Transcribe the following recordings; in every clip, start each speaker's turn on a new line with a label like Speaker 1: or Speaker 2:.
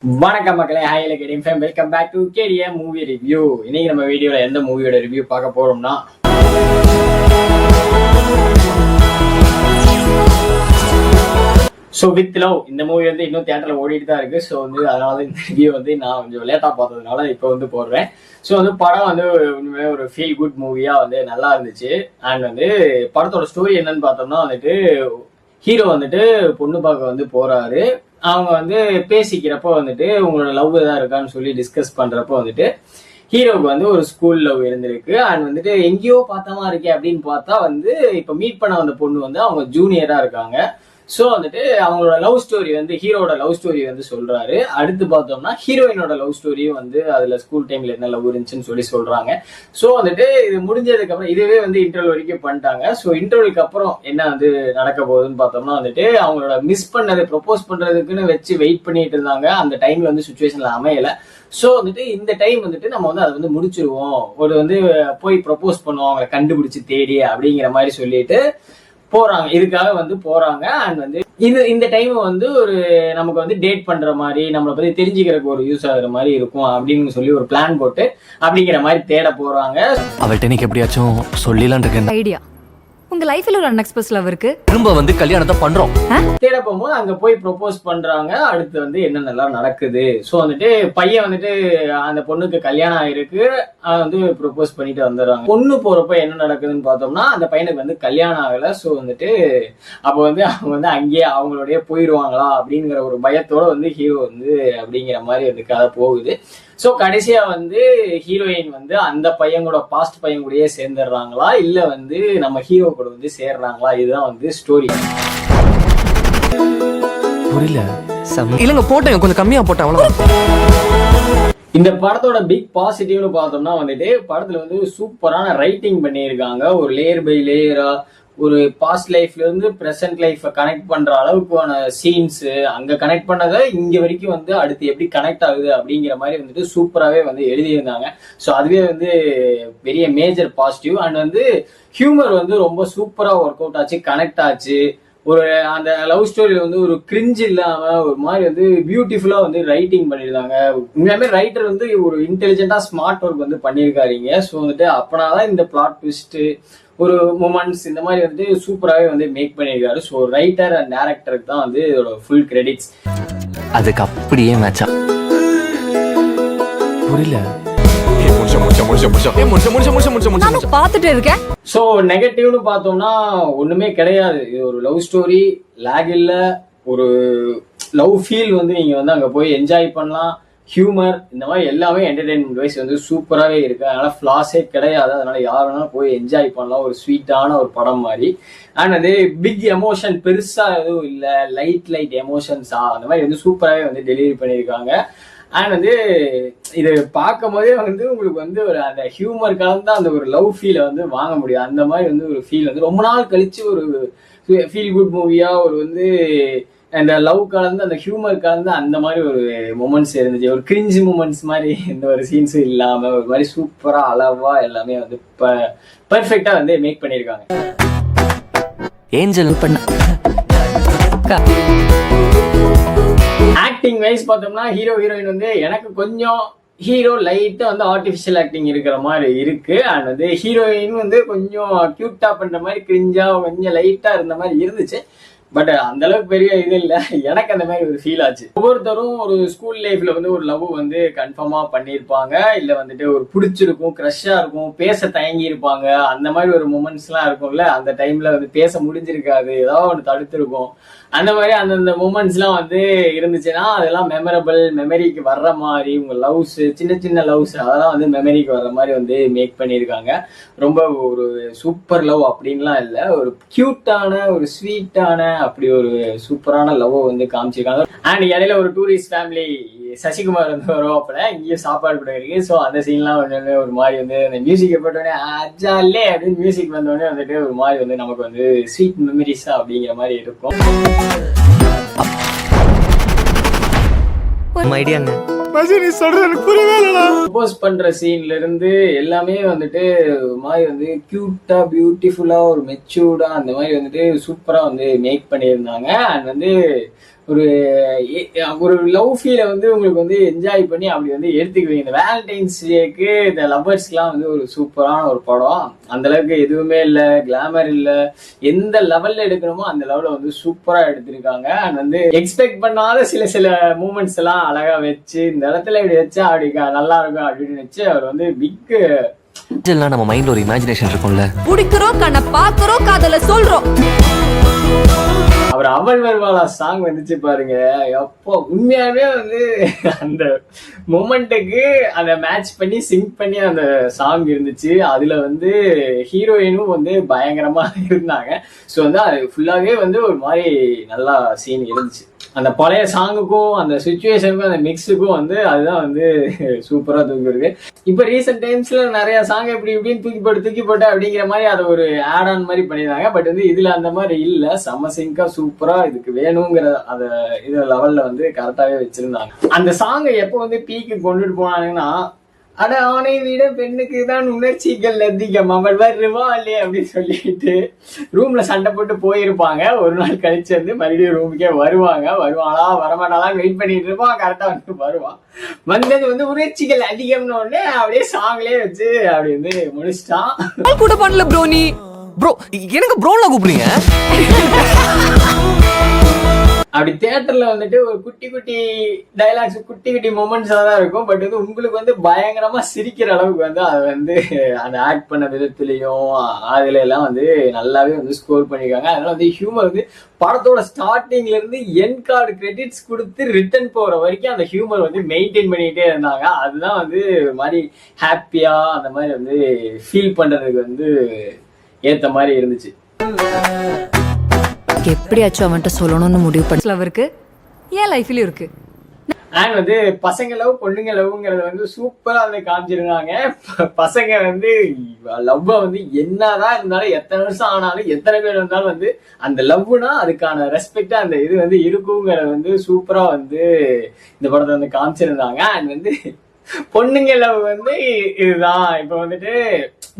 Speaker 1: வணக்கம் மக்களே, hi KTM fam, welcome back to KTM movie review. இன்னைக்கு நம்ம வீடியோல எந்த மூவியோட ரிவ்யூ பார்க்க போறோம்னா ஸோ வித் லவ். இந்த மூவி வந்து இன்னும் தியேட்டர்ல ஓடிட்டு தான் இருக்கு. ஸோ வந்து அதனால இந்த ரிவ்யூ வந்து நான் கொஞ்சம் லேட்டா பார்த்ததுனால இப்போ வந்து போடுறேன். ஸோ வந்து படம் வந்து உண்மையிலே ஒரு ஃபீல் குட் மூவியா வந்து நல்லா இருந்துச்சு. அண்ட் வந்து படத்தோட ஸ்டோரி என்னன்னு பார்த்தோம்னா வந்துட்டு ஹீரோ வந்துட்டு பொண்ணு பார்க்க வந்து போறாரு. அவங்க வந்து பேசிக்கிறப்ப வந்துட்டு உங்களோட லவ் ஏதாவது இருக்கான்னு சொல்லி டிஸ்கஸ் பண்றப்போ வந்துட்டு ஹீரோவுக்கு வந்து ஒரு ஸ்கூல் லவ் இருந்திருக்கு. அண்ட் வந்துட்டு எங்கேயோ பார்த்தமா இருக்கே அப்படின்னு பார்த்தா வந்து இப்ப மீட் பண்ண வந்த பொண்ணு வந்து அவங்க ஜூனியரா இருக்காங்க. ஸோ வந்துட்டு அவங்களோட லவ் ஸ்டோரி வந்து ஹீரோட லவ் ஸ்டோரி வந்து சொல்றாரு. அடுத்து பார்த்தோம்னா ஹீரோயினோட லவ் ஸ்டோரியும் வந்து அதுல ஸ்கூல் டைம்ல என்ன லவ் இருந்துச்சுன்னு சொல்லி சொல்றாங்க. ஸோ வந்துட்டு இது முடிஞ்சதுக்கு அப்புறம் இதுவே வந்து இன்டர்வல் வரைக்கும் பண்ணிட்டாங்க. ஸோ இன்டர்வலுக்கு அப்புறம் என்ன வந்து நடக்க போகுதுன்னு பார்த்தோம்னா வந்துட்டு அவங்களோட மிஸ் பண்ணது ப்ரொபோஸ் பண்றதுக்குன்னு வச்சு வெயிட் பண்ணிட்டு இருந்தாங்க. அந்த டைம்ல வந்து சுச்சுவேஷன்ல அமையல. ஸோ வந்துட்டு இந்த டைம் வந்துட்டு நம்ம வந்து அதை வந்து முடிச்சிருவோம், ஒரு வந்து போய் ப்ரொபோஸ் பண்ணுவோம் அவங்களை கண்டுபிடிச்சு தேடி அப்படிங்கிற மாதிரி சொல்லிட்டு போறாங்க. இதுக்காக வந்து போறாங்க. அண்ட் வந்து இந்த டைம் வந்து ஒரு நமக்கு வந்து டேட் பண்ற மாதிரி நம்மளை பத்தி தெரிஞ்சுக்கிறதுக்கு ஒரு யூஸ் ஆகுற மாதிரி இருக்கும் அப்படின்னு சொல்லி ஒரு பிளான் போட்டு அப்படிங்கிற மாதிரி தேட போறாங்க.
Speaker 2: அவள்கிட்ட நீங்க எப்படியாச்சும் சொல்லிடலாம் இருக்கேன்
Speaker 3: ஐடியா. உங்க லைஃப்ல ஒரு அன்எக்ஸ்பெக்ட் லவ் இருக்கு,
Speaker 2: திரும்ப வந்து கல்யாணத்தை பண்றோம்.
Speaker 1: தேட போகும்போது அங்க போய் ப்ரொபோஸ் பண்றாங்க. அடுத்து வந்து என்னென்னலாம் நடக்குது. ஸோ வந்துட்டு பையன் வந்துட்டு அந்த பொண்ணுக்கு கல்யாணம் ஆயிருக்கு, வந்து ப்ரொபோஸ் பண்ணிட்டு வந்துடுறாங்க. பொண்ணு போறப்ப என்ன நடக்குதுன்னு பார்த்தோம்னா அந்த பையனுக்கு வந்து கல்யாணம் ஆகல. ஸோ வந்துட்டு அப்போ வந்து அவங்க வந்து அங்கேயே அவங்களோடய போயிடுவாங்களா அப்படிங்கிற ஒரு பயத்தோட வந்து ஹீரோ வந்து அப்படிங்கிற மாதிரி வந்து கதை போகுது. ஸோ கடைசியா வந்து ஹீரோயின் வந்து அந்த பையன் கூட பாஸ்ட் பையன் கூடயே சேர்ந்துடுறாங்களா இல்ல வந்து நம்ம ஹீரோ கூட வந்து சேர்றாங்களா, இதுதான் வந்து ஸ்டோரி.
Speaker 2: புரியல இல்லங்க, போட்டேன் கொஞ்சம் கம்மியா போட்டேன் அவ்வளவு.
Speaker 1: இந்த படத்தோட பிக் பாசிட்டிவ்னு பார்த்தோம்னா வந்துட்டு படத்துல வந்து சூப்பரான ரைட்டிங் பண்ணியிருக்காங்க. ஒரு லேயர் பை லேயரா ஒரு பாஸ்ட் லைஃப்ல இருந்து பிரசன்ட் லைஃப் கனெக்ட் பண்ற அளவுக்கான சீன்ஸ் அங்க கனெக்ட் பண்ணதை இங்க வரைக்கும் வந்து அடுத்து எப்படி கனெக்ட் ஆகுது அப்படிங்கிற மாதிரி வந்துட்டு சூப்பராகவே வந்து எழுதியிருந்தாங்க. ஸோ அதுவே வந்து பெரிய மேஜர் பாசிட்டிவ். அண்ட் வந்து ஹியூமர் வந்து ரொம்ப சூப்பரா ஒர்க் அவுட் ஆச்சு, கனெக்ட் ஆச்சு. ஒரு அந்த லவ் ஸ்டோரியில வந்து ஒரு கிரிஞ்ச் இல்லாம ஒரு மாதிரி வந்து பியூட்டிஃபுல்லா வந்து ரைட்டிங் பண்ணிருந்தாங்க. உண்மையாவே ரைட்டர் வந்து ஒரு இன்டெலிஜென்டா ஸ்மார்ட் ஒர்க் வந்து பண்ணியிருக்காருங்க. ஸோ வந்துட்டு அப்பனாதான் இந்த பிளாட் ட்விஸ்ட் ஒரு மூமெண்ட்ஸ் இந்த மாதிரி வந்து சூப்பராகவே வந்து மேக் பண்ணியிருக்காரு. ஸோ ரைட்டர் அண்ட் டைரக்டருக்கு தான் வந்து இதோட ஃபுல் கிரெடிட்ஸ்.
Speaker 2: அதுக்கு அப்படியே மேட்சா புரியல.
Speaker 3: பாத்துட்டு இருக்கேன்.
Speaker 1: ஸோ நெகட்டிவ்னு பார்த்தோம்னா ஒண்ணுமே கிடையாது. இது ஒரு லவ் ஸ்டோரி, லேக் இல்ல, ஒரு லவ் ஃபீல் வந்து நீங்க வந்து அங்க போய் என்ஜாய் பண்ணலாம். ஹியூமர் இந்த மாதிரி எல்லாமே என்டர்டைன்மெண்ட் வைஸ் வந்து சூப்பராகவே இருக்கு. அதனால ஃபிளாஸே கிடையாது. அதனால யார் வேணாலும் போய் என்ஜாய் பண்ணலாம். ஒரு ஸ்வீட்டான ஒரு படம் மாதிரி. அண்ட் அது பிக் எமோஷன் பெருசா எதுவும் இல்லை, லைட் எமோஷன்ஸா அந்த மாதிரி வந்து சூப்பராகவே வந்து டெலிவரி பண்ணியிருக்காங்க. அண்ட் வந்து இது பார்க்கும் போதே வந்து உங்களுக்கு வந்து ஒரு அந்த ஹியூமர் கலந்து அந்த ஒரு லவ் ஃபீலை வந்து வாங்க முடியும். அந்த மாதிரி வந்து ஒரு ஃபீல் வந்து ரொம்ப நாள் கழிச்சு ஒரு ஃபீல் குட் மூவியா ஒரு வந்து அந்த லவ் கலந்து அந்த ஹியூமர் கலந்து அந்த மாதிரி ஒரு மூமெண்ட்ஸ் இருந்துச்சு. ஒரு கிரிஞ்ச் மூமெண்ட்ஸ் மாதிரி எந்த ஒரு சீன்ஸும் இல்லாம ஒரு மாதிரி சூப்பரா அளவா எல்லாமே வந்து பெர்ஃபெக்டா வந்து மேக் பண்ணியிருக்காங்க.
Speaker 2: ஏஞ்சல் பண்ண
Speaker 1: ஆக்டிங் வைஸ் பார்த்தோம்னா ஹீரோ ஹீரோயின் வந்து எனக்கு கொஞ்சம் ஹீரோ லைட்டா வந்து ஆர்டிஃபிஷியல் ஆக்டிங் இருக்கிற மாதிரி இருக்கு. அண்ட் வந்து ஹீரோயின் வந்து கொஞ்சம் கியூட்டா பண்ற மாதிரி கிரிஞ்சா கொஞ்சம் லைட்டா இருந்த மாதிரி இருந்துச்சு. பட் அந்த அளவுக்கு பெரிய இது இல்லை. எனக்கு அந்த மாதிரி ஒரு ஃபீல் ஆச்சு. ஒவ்வொருத்தரும் ஒரு ஸ்கூல் லைஃப்ல வந்து ஒரு லவ் வந்து கன்ஃபார்மா பண்ணியிருப்பாங்க, இல்ல வந்துட்டு ஒரு பிடிச்சிருக்கும், க்ரஷ்ஷா இருக்கும், பேச தயங்கி இருப்பாங்க. அந்த மாதிரி ஒரு மூமெண்ட்ஸ் எல்லாம் இருக்கும்ல, அந்த டைம்ல வந்து பேச முடிஞ்சிருக்காது, ஏதாவது ஒன்று தடுத்திருக்கும். அந்த மாதிரி அந்தந்த மூமெண்ட்ஸ் எல்லாம் வந்து இருந்துச்சுன்னா அதெல்லாம் மெமரபிள், மெமரிக்கு வர்ற மாதிரி உங்க லவ்ஸ், சின்ன சின்ன லவ்ஸ் அதெல்லாம் வந்து மெமரிக்கு வர்ற மாதிரி வந்து மேக் பண்ணியிருக்காங்க. ரொம்ப ஒரு சூப்பர் லவ் அப்படின்லாம் இல்லை, ஒரு கியூட்டான ஒரு ஸ்வீட்டான அப்படி ஒரு சூப்பரான லவ் வந்து காமிச்சிருக்காங்க. அண்ட் இடையில ஒரு டூரிஸ்ட் ஃபேமிலி சசிகுமார் வந்து வருவாப்புல, இங்கேயும் சாப்பாடு கூட இருக்கு. ஸோ அந்த சீன்லாம் வந்து ஒரு மாதிரி வந்து அந்த மியூசிக்கை போட்டோடனே அஜாலே அப்படின்னு மியூசிக் வந்தோடனே வந்துட்டு ஒரு மாதிரி வந்து நமக்கு வந்து ஸ்வீட் மெமரிஸா அப்படிங்கிற மாதிரி இருக்கும். ப்ரொபோஸ் பண்ற சீன்ல இருந்து எல்லாமே வந்துட்டு மாதிரி வந்து கியூட்டா பியூட்டிஃபுல்லா ஒரு மெச்சூர்டா அந்த மாதிரி வந்துட்டு சூப்பரா வந்து மேக் பண்ணியிருந்தாங்க. அண்ட் வந்து ஒரு லவ் ஃபீலை வந்து உங்களுக்கு வந்து என்ஜாய் பண்ணி அப்படி வந்து எடுத்துக்குவீங்க. இந்த வேலண்டைன்ஸ் டேக்கு இந்த லவ்வர்ஸ்க்குலாம் வந்து ஒரு சூப்பரான ஒரு படம். அந்த அளவுக்கு எதுவுமே இல்லை, கிளாமர் இல்லை, எந்த லெவல்ல எடுக்கணுமோ அந்த லெவல்ல வந்து சூப்பரா எடுத்திருக்காங்க. அண்ட் வந்து எக்ஸ்பெக்ட் பண்ணாத சில மூமெண்ட்ஸ் எல்லாம் அழகா வச்சு இந்த இடத்துல இப்படி வச்சா அப்படி நல்லா இருக்கும் அப்படின்னு வச்சு அவர் வந்து பிக்
Speaker 2: நம்ம மைண்ட்ல ஒரு இமேஜினேஷன் இருக்கும்ல,
Speaker 3: பிடிக்கிறோம், கண்ண பாக்குறோம், காதல சொல்றோம்.
Speaker 1: அவர் அவள் வருவாளா சாங் வந்துச்சு பாருங்க, எப்போ உண்மையாவே வந்து அந்த மொமெண்ட்டுக்கு அந்த மேட்ச் பண்ணி சிங்க் பண்ணி அந்த சாங் இருந்துச்சு. அதுல வந்து ஹீரோயினும் வந்து பயங்கரமா இருந்தாங்க. ஸோ வந்து அது ஃபுல்லாவே வந்து ஒரு மாதிரி நல்லா சீன் இருந்துச்சு. அந்த பழைய சாங்குக்கும் அந்த சுச்சுவேஷனுக்கும் அந்த மிக்ஸுக்கும் வந்து அதுதான் வந்து சூப்பரா தூக்கிருக்கு. இப்ப ரீசெண்ட் டைம்ஸ்ல நிறைய சாங் இப்படி இப்படின்னு தூக்கி போட்டு அப்படிங்கிற மாதிரி அதை ஒரு ஆட் ஆன் மாதிரி பண்ணியிருந்தாங்க. பட் வந்து இதுல அந்த மாதிரி இல்ல, செம்ம சிங்கா சூப்பரா இதுக்கு வேணுங்கிற அந்த இது லெவல்ல வந்து கரெக்டாவே வச்சிருந்தாங்க. அந்த சாங்கை எப்போ வந்து பீக்கு கொண்டுட்டு போனாங்கன்னா, அட ஆணை விட பெண்ணுக்கு தான் உணர்ச்சிகள் அதிகம், அவள் வருவா இல்லையே அப்படின்னு சொல்லிட்டு ரூம்ல சண்டை போட்டு போயிருப்பாங்க. ஒரு நாள் கழிச்சு வந்து மறுபடியும் ரூமுக்கே வருவாளா வரமாட்டாளான்னு வெயிட் பண்ணிட்டு இருப்பான். கரெக்டா வந்து வருவான். வந்தது வந்து உணர்ச்சிகள் அதிகம்னு ஒண்ணு அப்படியே சாங்லயே வச்சு அப்படி வந்து முடிச்சிட்டான்.
Speaker 2: கூட பண்ணல ப்ரோ. நீ ப்ரோ எனக்கு ப்ரோல கூப்பிடுறீங்க?
Speaker 1: அப்படி தியேட்டர்ல வந்துட்டு ஒரு குட்டி டைலாக்ஸ், குட்டி மொமெண்ட்ஸா தான் இருக்கும். பட் வந்து உங்களுக்கு வந்து பயங்கரமா சிரிக்கிற அளவுக்கு வந்து அதை வந்து அந்த ஆக்ட் பண்ண விதத்துலயும் அதுல எல்லாம் வந்து நல்லாவே வந்து ஸ்கோர் பண்ணிருக்காங்க. அதனால வந்து ஹியூமர் வந்து படத்தோட ஸ்டார்டிங்ல இருந்து எண்ட் கார்டு கிரெடிட்ஸ் கொடுத்து ரிட்டர்ன் போற வரைக்கும் அந்த ஹியூமர் வந்து மெயின்டைன் பண்ணிட்டே இருந்தாங்க. அதுதான் வந்து ஒரு மாதிரி ஹாப்பியா அந்த மாதிரி வந்து ஃபீல் பண்றதுக்கு வந்து ஏத்த மாதிரி இருந்துச்சு.
Speaker 3: எப்படியாச்சும் அவன்கிட்ட சொல்லணும்னு முடிவு பண்ணல அவருக்கு. ஏன் லைஃப்லயும் இருக்கு.
Speaker 1: அண்ட் வந்து பசங்க லவ் பொண்ணுங்க லவ்ங்கிறத வந்து சூப்பரா வந்து காமிச்சிருந்தாங்க. பசங்க வந்து லவ்வ வந்து என்னதான் இருந்தாலும், எத்தனை வருஷம் ஆனாலும், எத்தனை பேர் இருந்தாலும் வந்து அந்த லவ்னா அதுக்கான ரெஸ்பெக்டா அந்த இது வந்து இருக்குங்கிறத வந்து சூப்பரா வந்து இந்த படத்தை வந்து காமிச்சிருந்தாங்க. அண்ட் வந்து பொண்ணுங்க லவ் வந்து இதுதான், இப்ப வந்துட்டு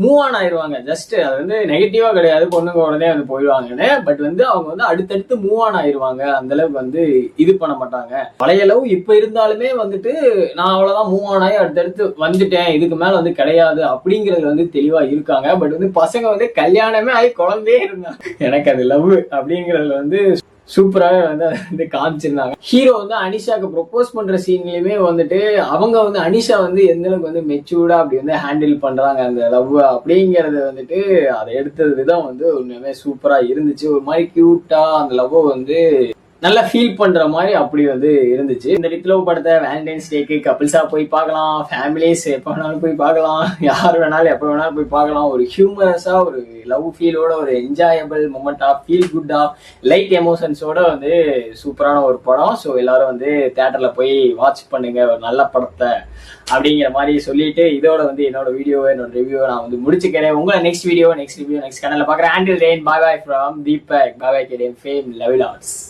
Speaker 1: மூவ் ஆன் ஆயிடுவாங்க. ஜஸ்ட் அது வந்து நெகட்டிவா கிடையாது, பொண்ணுங்க உடனே வந்து போயிடுவாங்கன்னு. பட் வந்து அவங்க வந்து அடுத்தடுத்து மூவ் ஆன் ஆயிடுவாங்க. அந்த அளவுக்கு வந்து இது பண்ண மாட்டாங்க. பழைய லவ் இப்ப இருந்தாலுமே வந்துட்டு நான் அவ்வளவுதான் மூவ் ஆன் ஆகி அடுத்தடுத்து வந்துட்டேன், இதுக்கு மேல வந்து கிடையாது அப்படிங்கறது வந்து தெளிவா இருக்காங்க. பட் வந்து பசங்க வந்து கல்யாணமே ஆகி குழந்தையே இருந்தாங்க. எனக்கு அது லவ் அப்படிங்கறதுல வந்து சூப்பராகவே வந்து அதை வந்து காமிச்சிருந்தாங்க. ஹீரோ வந்து அனிஷாக்கு ப்ரொபோஸ் பண்ற சீன்லயுமே வந்துட்டு அவங்க வந்து அனிஷா வந்து எந்த அளவுக்கு வந்து மெச்சூர்டா அப்படி வந்து ஹேண்டில் பண்றாங்க அந்த லவ் அப்படிங்கறது வந்துட்டு அதை எடுத்தது விதம் வந்து உண்மையுமே சூப்பரா இருந்துச்சு. ஒரு மாதிரி கியூட்டா அந்த லவ் வந்து நல்லா ஃபீல் பண்ற மாதிரி அப்படி வந்து இருந்துச்சு. இந்த லிட்டில் படத்தை வேலண்டைன்ஸ் டேக்கு கப்பிள்ஸா போய் பார்க்கலாம், ஃபேமிலிஸ் எப்போ வேணாலும் போய் பார்க்கலாம், யார் வேணாலும் எப்போ வேணாலும் போய் பார்க்கலாம். ஒரு ஹியூமரஸா ஒரு லவ் ஃபீலோட ஒரு என்ஜாயபிள் மொமெண்டா, ஃபீல் குட்டா, லைட் எமோஷன்ஸோட வந்து சூப்பரான ஒரு படம். ஸோ எல்லாரும் வந்து தியேட்டர்ல போய் வாட்ச் பண்ணுங்க ஒரு நல்ல படத்தை அப்படிங்கிற மாதிரி சொல்லிட்டு இதோட வந்து என்னோட ரிவ்யூ நான் வந்து முடிச்சுக்கிறேன். உங்களை நெக்ஸ்ட் ரிவ்யூ நெக்ஸ்ட் சேனல்ல பார்க்குறேன். Until then, bye bye from Deepak, bye bye KDM Fame, Love Lots.